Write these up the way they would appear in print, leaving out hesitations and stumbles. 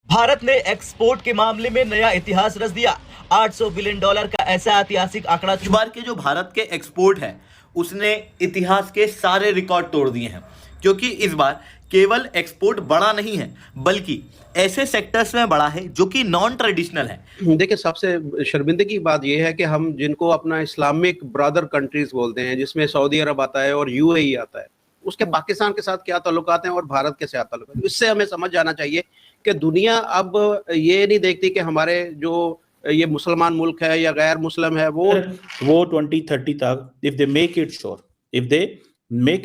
भारत ने एक्सपोर्ट के मामले में नया इतिहास रच दिया। $800 बिलियन का ऐसा ऐतिहासिक आंकड़ा। इस बार के जो भारत के एक्सपोर्ट है उसने इतिहास के सारे रिकॉर्ड तोड़ दिए हैं, क्योंकि इस बार केवल एक्सपोर्ट बड़ा नहीं है बल्कि ऐसे सेक्टर्स में बड़ा है जो कि नॉन ट्रेडिशनल है। देखिए, सबसे शर्मिंदगी की बात यह है कि हम जिनको अपना इस्लामिक ब्रदर कंट्रीज बोलते हैं, जिसमें सऊदी अरब आता है और यूएई आता है, उसके पाकिस्तान के साथ क्या ताल्लुकात हैं और भारत के साथ ताल्लुकात हैं, इससे हमें समझ जाना चाहिए कि दुनिया अब ये नहीं देखती कि हमारे जो ये मुसलमान मुल्क है या गैर मुस्लिम है, वो 2030 तक if they make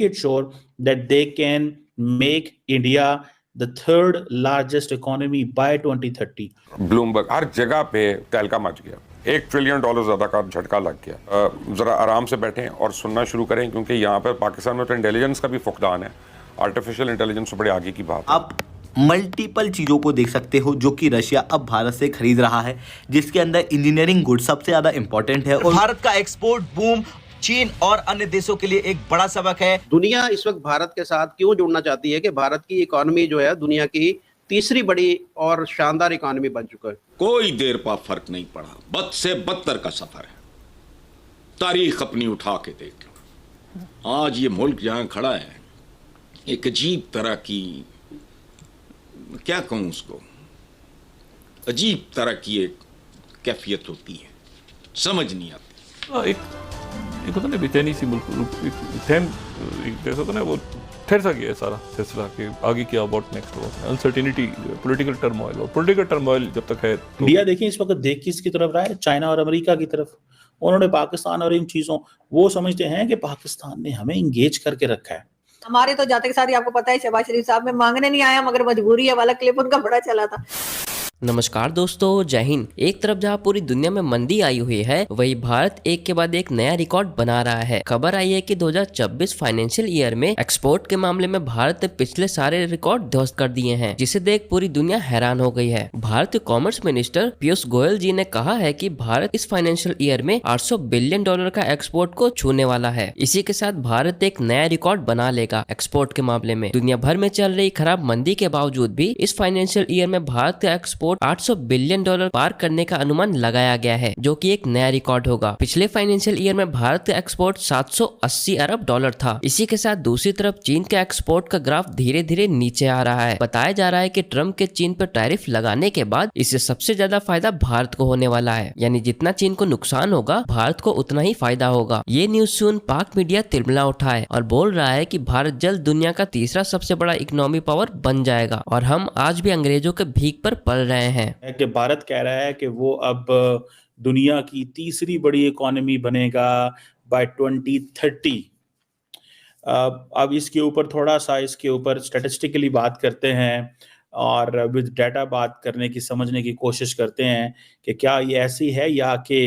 it sure that they can make India the third largest economy by 2030. Bloomberg हर जगह पे तहलका मच गया, $1 ट्रिलियन ज्यादा का झटका लग गया। जरा आराम से बैठें और सुनना शुरू करें, क्योंकि यहाँ पर पाकिस्तान में तो इंटेलिजेंस का भी फुकदान है। आर्टिफिशियल इंटेलिजेंस से बड़े आगे की बात है। आप मल्टीपल चीज़ों को देख सकते हो जो कि रशिया अब भारत से खरीद रहा है, जिसके अंदर इंजीनियरिंग गुड्स सबसे ज़्यादा इंपॉर्टेंट है। और भारत का एक्सपोर्ट बूम चीन और अन्य देशों के लिए एक बड़ा सबक है। दुनिया इस वक्त भारत के साथ क्यों जुड़ना चाहती है कि भारत की इकोनॉमी जो है दुनिया की तीसरी बड़ी और शानदार इकोनॉमी बन चुका है। कोई देर पा फर्क नहीं पड़ा, बद से बदतर का सफर है। तारीख अपनी उठा के देख लो, आज ये मुल्क जहां खड़ा है, एक अजीब तरह की, क्या कहूं उसको, अजीब तरह की एक कैफियत होती है, समझ नहीं आती। एक होता ना बेचैनी सी मुल्क, जैसा होता ना वो ठहर सा गया है सारा सिलसिला कि आगे क्या अबाउट नेक्स्ट हो, अनसर्टेनिटी, पॉलिटिकल टर्मोइल, और पॉलिटिकल टर्मोइल जब तक है तो इंडिया देखिए इस वक्त देख किसकी तरफ रहा है, चाइना और अमेरिका की तरफ। उन्होंने पाकिस्तान और इन चीजों, वो समझते हैं कि पाकिस्तान ने हमें इंगेज करके रखा है। हमारे तो जाते के साथ ही आपको पता है शहबाज शरीफ साहब में मांगने नहीं आया, मगर मजबूरी है वाला क्लिप उनका बड़ा चला था। नमस्कार दोस्तों, जय हिंद। एक तरफ जहां पूरी दुनिया में मंदी आई हुई है, वहीं भारत एक के बाद एक नया रिकॉर्ड बना रहा है। खबर आई है कि 2024 फाइनेंशियल ईयर में एक्सपोर्ट के मामले में भारत ने पिछले सारे रिकॉर्ड ध्वस्त कर दिए हैं, जिसे देख पूरी दुनिया हैरान हो गई है। भारत के कॉमर्स मिनिस्टर पीयूष गोयल जी ने कहा है कि भारत इस फाइनेंशियल ईयर में $800 बिलियन का एक्सपोर्ट को छूने वाला है। इसी के साथ भारत एक नया रिकॉर्ड बना लेगा एक्सपोर्ट के मामले में। दुनिया भर में चल रही खराब मंदी के बावजूद भी इस फाइनेंशियल ईयर में भारत का एक्सपोर्ट $800 बिलियन पार करने का अनुमान लगाया गया है, जो कि एक नया रिकॉर्ड होगा। पिछले फाइनेंशियल ईयर में भारत का एक्सपोर्ट $780 अरब था। इसी के साथ दूसरी तरफ चीन के एक्सपोर्ट का ग्राफ धीरे धीरे नीचे आ रहा है। बताया जा रहा है कि ट्रम्प के चीन पर टैरिफ लगाने के बाद इससे सबसे ज्यादा फायदा भारत को होने वाला है, यानी जितना चीन को नुकसान होगा भारत को उतना ही फायदा होगा। ये न्यूज सुन पाक मीडिया तिलमिला उठा है और बोल रहा है कि भारत जल्द दुनिया का तीसरा सबसे बड़ा इकोनॉमी पावर बन जाएगा और हम आज भी अंग्रेजों के भीख पर पल रहे हैं। कि भारत कह रहा है कि वो अब दुनिया की तीसरी बड़ी इकोनॉमी बनेगा बाय 2030। अब इसके ऊपर थोड़ा सा इसके ऊपर स्टैटिस्टिकली बात करते हैं और विद डाटा बात करने की, समझने की कोशिश करते हैं कि क्या ये ऐसी है या कि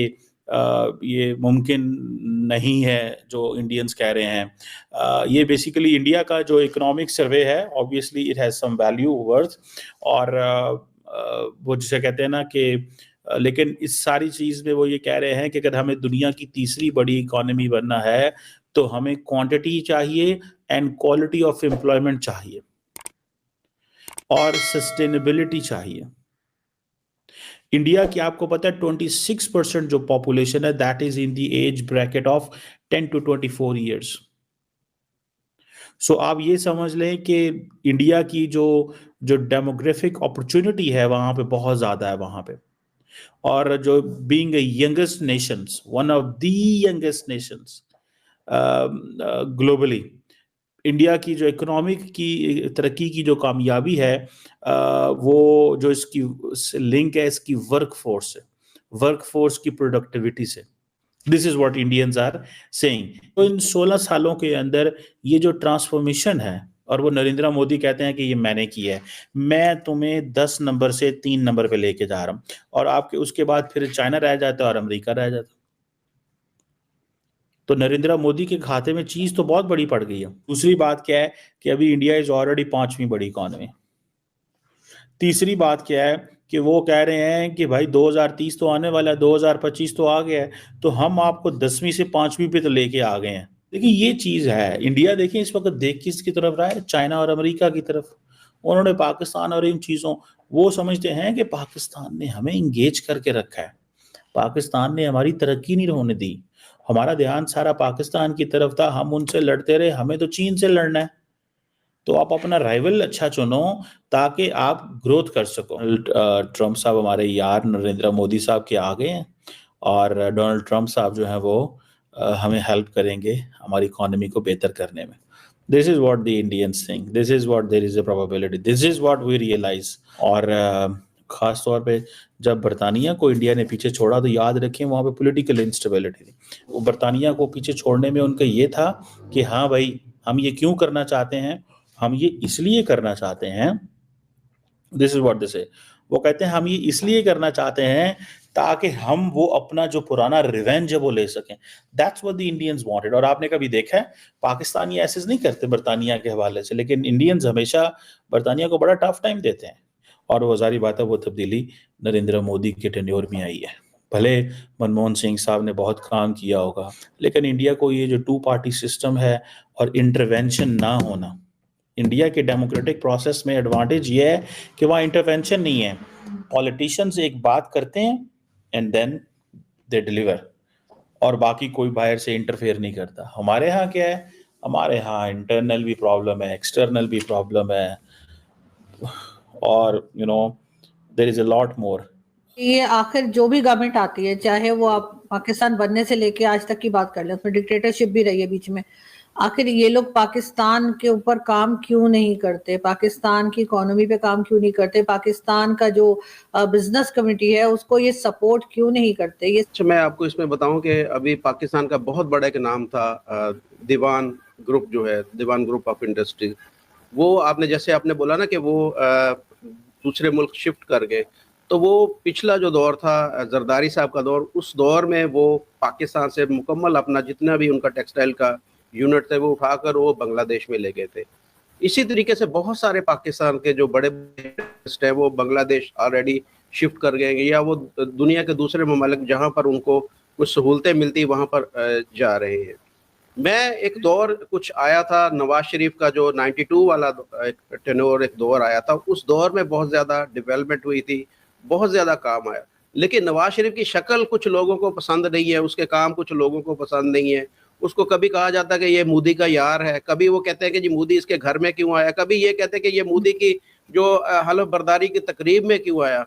ये मुमकिन नहीं है जो इंडियंस कह रहे हैं। ये बेसिकली इंडिया का जो इकोनॉमिक सर्वे है, obviously it has some value worth, और वो जिसे कहते हैं ना कि लेकिन इस सारी चीज़ में वो ये कह रहे हैं कि अगर हमें दुनिया की तीसरी बड़ी इकोनॉमी बनना है तो हमें क्वांटिटी चाहिए एंड क्वालिटी ऑफ एम्प्लॉयमेंट चाहिए और सस्टेनेबिलिटी चाहिए। इंडिया की आपको पता है 26% जो पॉपुलेशन है that is in the age bracket of 10 to 24 years. So आप ये समझ लें कि इंडिया की जो डेमोग्राफिक अपॉर्चुनिटी है वहां पे बहुत ज्यादा है वहां पे, और जो being a youngest Nations, one of the youngest Nations globally, India की जो इकोनॉमिक की तरक्की की जो कामयाबी है वो जो इसकी लिंक है इसकी वर्कफोर्स से, वर्कफोर्स की प्रोडक्टिविटी से। This is what Indians are saying. तो इन 16 सालों के अंदर ये जो ट्रांसफॉर्मेशन है, और वो नरेंद्र मोदी कहते हैं कि ये मैंने की है, मैं तुम्हें 10 नंबर से 3 नंबर पे लेके जा रहा हूं, और आपके उसके बाद फिर चाइना रह जाता है और अमेरिका रह जाता है। तो नरेंद्र मोदी के खाते में चीज तो बहुत बड़ी पड़ गई है। दूसरी बात क्या है कि अभी इंडिया इज ऑलरेडी 5वीं बड़ी इकॉनमी। तीसरी बात क्या है कि वो कह रहे हैं कि भाई 2030 तो आने वाला है, 2025 तो आ गया है, तो हम आपको 10वीं से 5वीं पे तो लेके आ गए हैं। देखिए ये चीज है। इंडिया देखिए इस वक्त देख किसकी तरफ रहा है, चाइना और अमेरिका की तरफ। उन्होंने पाकिस्तान और इन चीजों वो समझते हैं कि पाकिस्तान ने हमें इंगेज करके रखा है, पाकिस्तान ने हमारी तरक्की नहीं होने दी, हमारा ध्यान सारा पाकिस्तान की तरफ था, हम उनसे लड़ते रहे, हमें तो चीन से लड़ना है। तो आप अपना राइवल अच्छा चुनो ताकि आप ग्रोथ कर सको। ट्रम्प साहब हमारे यार नरेंद्र मोदी साहब के आ गए हैं और डोनाल्ड ट्रम्प साहब जो हैं वो हमें हेल्प करेंगे हमारी इकोनॉमी को बेहतर करने में। This is what the Indians think, this is what there is a probability, this is what we realize. और खास तौर पे जब बरतानिया को इंडिया ने पीछे छोड़ा तो याद रखें वहाँ पे पॉलिटिकल इंस्टेबिलिटी थी। वो बरतानिया को पीछे छोड़ने में उनका ये था कि हाँ भाई हम ये क्यों करना चाहते हैं, हम ये इसलिए करना चाहते हैं, दिस इज व्हाट दिस है, वो कहते हैं हम ये इसलिए करना चाहते हैं ताकि हम वो अपना जो पुराना रिवेंज है वो ले सकें। That's what the Indians wanted. और आपने कभी देखा है पाकिस्तानी ऐसे नहीं करते बरतानिया के हवाले से, लेकिन इंडियंस हमेशा बरतानिया को बड़ा टफ टाइम देते हैं। और वो जारी बात है वो तब्दीली नरेंद्र मोदी के टेन्योर में आई है। भले मनमोहन सिंह साहब ने बहुत काम किया होगा, लेकिन इंडिया को ये जो 2 पार्टी सिस्टम है और इंटरवेंशन ना होना, इंडिया के डेमोक्रेटिक प्रोसेस में एडवांटेज ये है कि वहाँ इंटरवेंशन नहीं है। पॉलिटिशियंस एक बात करते हैं एंड देन दे डिलीवर, और बाकी कोई बाहर से इंटरफेयर नहीं करता। हमारे यहाँ क्या है, हमारे यहाँ इंटरनल भी प्रॉब्लम है, एक्सटर्नल भी प्रॉब्लम है, और you know there is a lot more. ये आखिर जो भी गवर्नमेंट आती है, चाहे वो आप पाकिस्तान बनने से लेके आज तक की बात कर लें, उसमें डिक्टेटरशिप भी रही है बीच में, आखिर ये लोग पाकिस्तान के ऊपर काम क्यों नहीं करते, पाकिस्तान की इकोनॉमी पे काम क्यों नहीं करते, पाकिस्तान का जो बिजनेस कम्युनिटी है उसको ये सपोर्ट क्यों नहीं करते? ये अच्छा, मैं आपको इसमें बताऊं कि अभी पाकिस्तान का बहुत बड़ा एक नाम था दीवान ग्रुप, जो है दीवान ग्रुप ऑफ इंडस्ट्रीज। वो आपने जैसे आपने बोला ना कि वो दूसरे मुल्क शिफ्ट कर गए, तो वो पिछला जो दौर था जरदारी साहब का दौर, उस दौर में वो पाकिस्तान से मुकम्मल अपना जितना भी उनका टेक्सटाइल का यूनिट थे वो उठाकर वो बांग्लादेश में ले गए थे। इसी तरीके से बहुत सारे पाकिस्तान के जो बड़े इंडस्ट्रिस्ट हैं वो बांग्लादेश ऑलरेडी शिफ्ट कर गए, या वो दुनिया के दूसरे ममालिक जहाँ पर उनको कुछ सहूलतें मिलती वहाँ पर जा रहे हैं। मैं एक दौर कुछ आया था नवाज शरीफ का, जो 92 वाला एक टेन्योर एक दौर आया था, उस दौर में बहुत ज़्यादा डेवलपमेंट हुई थी, बहुत ज़्यादा काम आया। लेकिन नवाज शरीफ की शक्ल कुछ लोगों को पसंद नहीं है, उसके काम कुछ लोगों को पसंद नहीं है। उसको कभी कहा जाता है कि ये मोदी का यार है, कभी वो कहते हैं कि जी मोदी इसके घर में क्यों आया, कभी ये कहते हैं कि ये मोदी की जो हलफ बर्दारी की तकरीब में क्यों आया,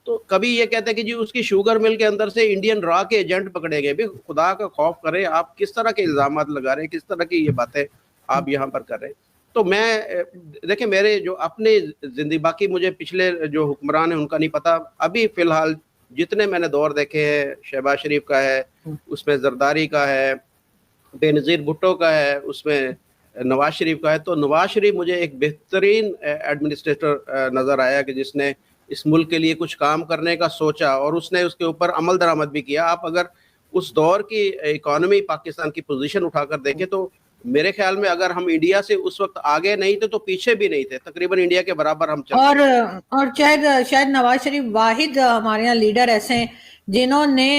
तो कभी ये कहते हैं कि जी उसकी शुगर मिल के अंदर से इंडियन रॉ के एजेंट पकड़े गए। भी खुदा का खौफ करे, आप किस तरह के इल्जाम लगा रहे हैं, किस तरह की ये बातें आप यहाँ पर कर रहे हैं। तो मैं देखिए, मेरे जो अपने जिंदगी, बाकी मुझे पिछले जो हुक्मरान है उनका नहीं पता, अभी फिलहाल जितने मैंने दौर देखे हैं, शहबाज शरीफ का है, उसमें जरदारी का है, बेनज़ीर भुट्टो का है, उसमें नवाज शरीफ का है। तो नवाज शरीफ मुझे एक बेहतरीन एडमिनिस्ट्रेटर नज़र आया कि जिसने इस मुल्क के लिए कुछ काम करने का सोचा और उसने उसके ऊपर अमल दरामद भी किया। आप अगर उस दौर की इकोनॉमी पाकिस्तान की पोजीशन उठाकर देखें तो मेरे ख्याल में अगर हम इंडिया से उस वक्त आगे नहीं थे तो पीछे भी नहीं थे, तकरीबन इंडिया के बराबर हम चल। और शायद नवाज शरीफ वाहिद हमारे यहाँ लीडर ऐसे हैं जिन्होंने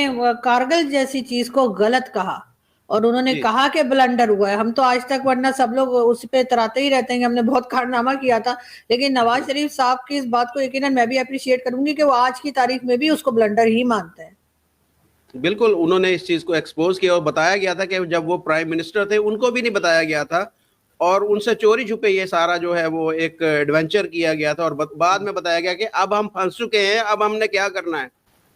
कारगिल जैसी चीज को गलत कहा और उन्होंने कहा कि ब्लंडर हुआ है। हम तो आज तक, वरना सब लोग उस पे तराते ही रहते हैं कि हमने बहुत कारनामा किया था, लेकिन नवाज शरीफ साहब की इस बात को यकीनन मैं भी अप्रिशिएट करूंगी कि वो आज की तारीख में भी उसको ब्लंडर ही मानते हैं। बिल्कुल, उन्होंने इस चीज को एक्सपोज किया और बताया गया था कि जब वो प्राइम मिनिस्टर थे उनको भी नहीं बताया गया था, और उनसे चोरी छुपे ये सारा जो है वो एक एडवेंचर किया गया था, और बाद में बताया गया कि अब हम फंस चुके हैं, अब हमने क्या करना है,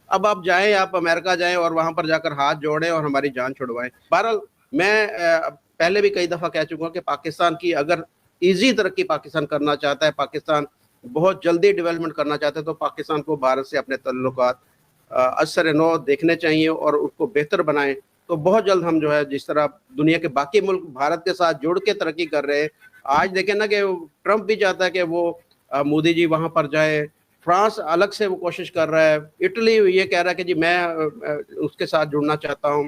अब आप जाएं, आप अमेरिका जाएं और वहां पर जाकर हाथ जोड़ें और हमारी जान छुड़वाएं। बहरहाल मैं पहले भी कई दफा कह चुका हूं कि पाकिस्तान की अगर इजी तरक्की पाकिस्तान करना चाहता है, पाकिस्तान बहुत जल्दी डेवलपमेंट करना चाहता है, तो पाकिस्तान को भारत से अपने तल्लुकात असर नौ देखने चाहिए और उसको बेहतर बनाएं। तो बहुत जल्द हम जो है, जिस तरह दुनिया के बाकी मुल्क भारत के साथ जुड़ के तरक्की कर रहे हैं, आज देखें ना कि ट्रंप भी चाहता है कि वो मोदी जी वहां पर जाए, फ्रांस अलग से वो कोशिश कर रहा है, इटली ये कह रहा है कि जी मैं उसके साथ जुड़ना चाहता हूँ।